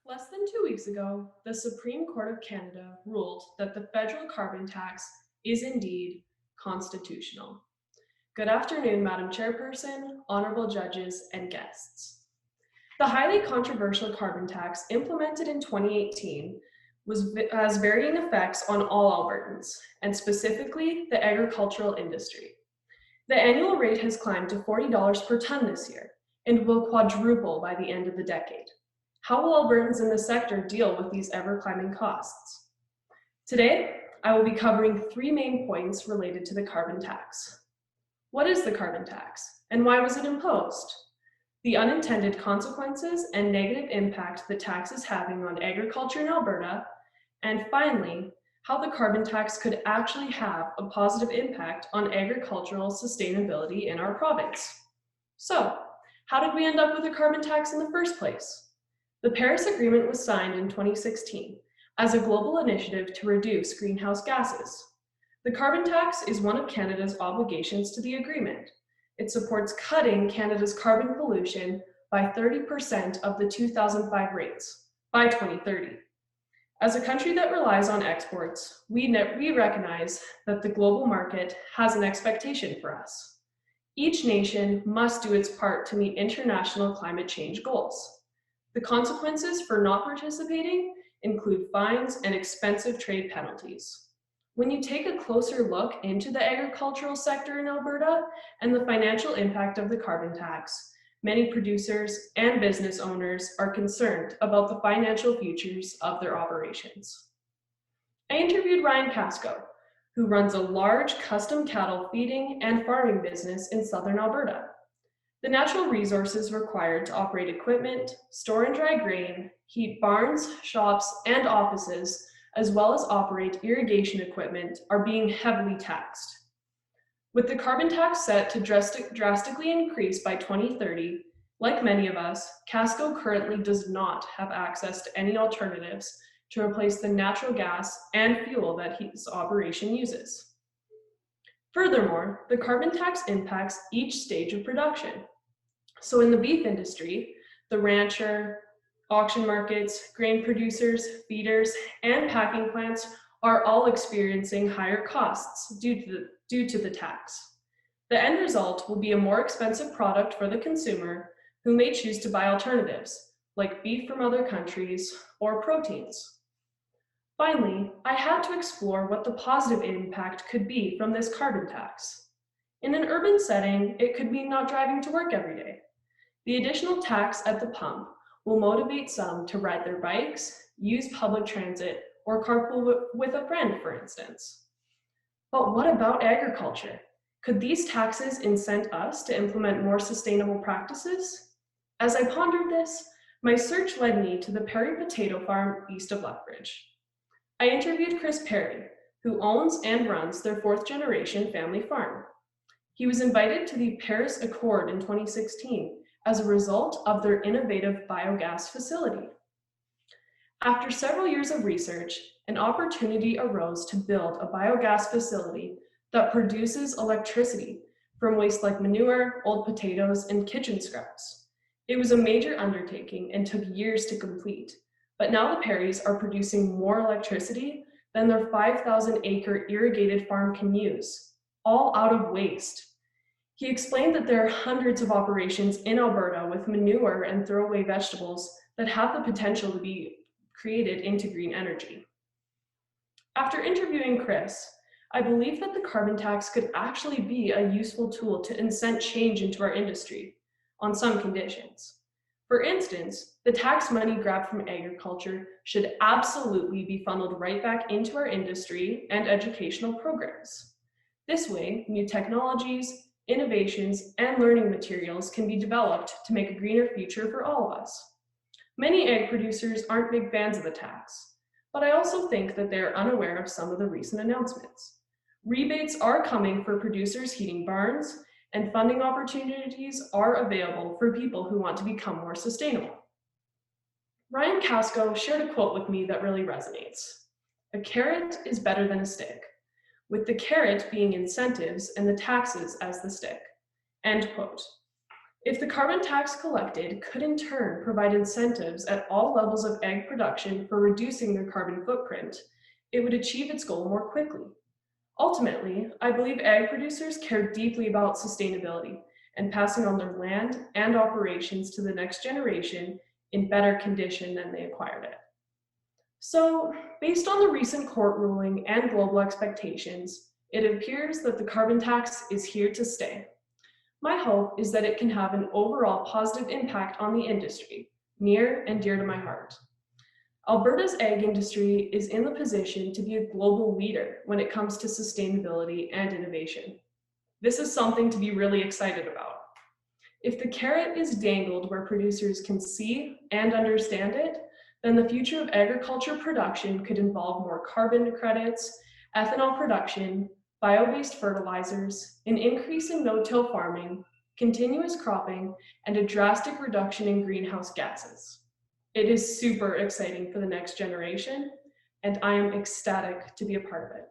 Less than 2 weeks ago, the Supreme Court of Canada ruled that the federal carbon tax is indeed constitutional. Good afternoon, Madam Chairperson, honorable judges, and guests. The highly controversial carbon tax implemented in 2018 has varying effects on all Albertans, and specifically the agricultural industry. The annual rate has climbed to $40 per ton this year and will quadruple by the end of the decade. How will Albertans in the sector deal with these ever-climbing costs? Today, I will be covering three main points related to the carbon tax. What is the carbon tax, and why was it imposed? The unintended consequences and negative impact the tax is having on agriculture in Alberta, and finally, how the carbon tax could actually have a positive impact on agricultural sustainability in our province. So, how did we end up with a carbon tax in the first place? The Paris Agreement was signed in 2016 as a global initiative to reduce greenhouse gases. The carbon tax is one of Canada's obligations to the agreement. It supports cutting Canada's carbon pollution by 30% of the 2005 rates by 2030. As a country that relies on exports, we recognize that the global market has an expectation for us. Each nation must do its part to meet international climate change goals. The consequences for not participating include fines and expensive trade penalties. When you take a closer look into the agricultural sector in Alberta and the financial impact of the carbon tax, many producers and business owners are concerned about the financial futures of their operations. I interviewed Ryan Casco, who runs a large custom cattle feeding and farming business in southern Alberta. The natural resources required to operate equipment, store and dry grain, heat barns, shops, and offices, as well as operate irrigation equipment, are being heavily taxed. With the carbon tax set to drastically increase by 2030, like many of us, Casco currently does not have access to any alternatives to replace the natural gas and fuel that his operation uses. Furthermore, the carbon tax impacts each stage of production. So in the beef industry, the rancher, auction markets, grain producers, feeders, and packing plants are all experiencing higher costs due to the tax. The end result will be a more expensive product for the consumer who may choose to buy alternatives, like beef from other countries or proteins. Finally, I had to explore what the positive impact could be from this carbon tax. In an urban setting, it could mean not driving to work every day. The additional tax at the pump will motivate some to ride their bikes, use public transit, or carpool with a friend, for instance. But what about agriculture? Could these taxes incent us to implement more sustainable practices? As I pondered this, my search led me to the Perry Potato Farm east of Lethbridge. I interviewed Chris Perry, who owns and runs their fourth-generation family farm. He was invited to the Paris Accord in 2016 as a result of their innovative biogas facility. After several years of research, an opportunity arose to build a biogas facility that produces electricity from waste like manure, old potatoes, and kitchen scraps. It was a major undertaking and took years to complete. But now the Perrys are producing more electricity than their 5,000-acre irrigated farm can use, all out of waste. He explained that there are hundreds of operations in Alberta with manure and throwaway vegetables that have the potential to be created into green energy. After interviewing Chris, I believe that the carbon tax could actually be a useful tool to incent change into our industry on some conditions. For instance, the tax money grabbed from agriculture should absolutely be funneled right back into our industry and educational programs. This way, new technologies, innovations, and learning materials can be developed to make a greener future for all of us. Many egg producers aren't big fans of the tax, but I also think that they are unaware of some of the recent announcements. Rebates are coming for producers heating barns, and funding opportunities are available for people who want to become more sustainable. Ryan Casco shared a quote with me that really resonates. "A carrot is better than a stick, with the carrot being incentives and the taxes as the stick." End quote. If the carbon tax collected could in turn provide incentives at all levels of egg production for reducing their carbon footprint, it would achieve its goal more quickly. Ultimately, I believe egg producers care deeply about sustainability and passing on their land and operations to the next generation in better condition than they acquired it. So, based on the recent court ruling and global expectations, it appears that the carbon tax is here to stay. My hope is that it can have an overall positive impact on the industry, near and dear to my heart. Alberta's egg industry is in the position to be a global leader when it comes to sustainability and innovation. This is something to be really excited about. If the carrot is dangled where producers can see and understand it, then the future of agriculture production could involve more carbon credits, ethanol production, bio-based fertilizers, an increase in no-till farming, continuous cropping, and a drastic reduction in greenhouse gases. It is super exciting for the next generation, and I am ecstatic to be a part of it.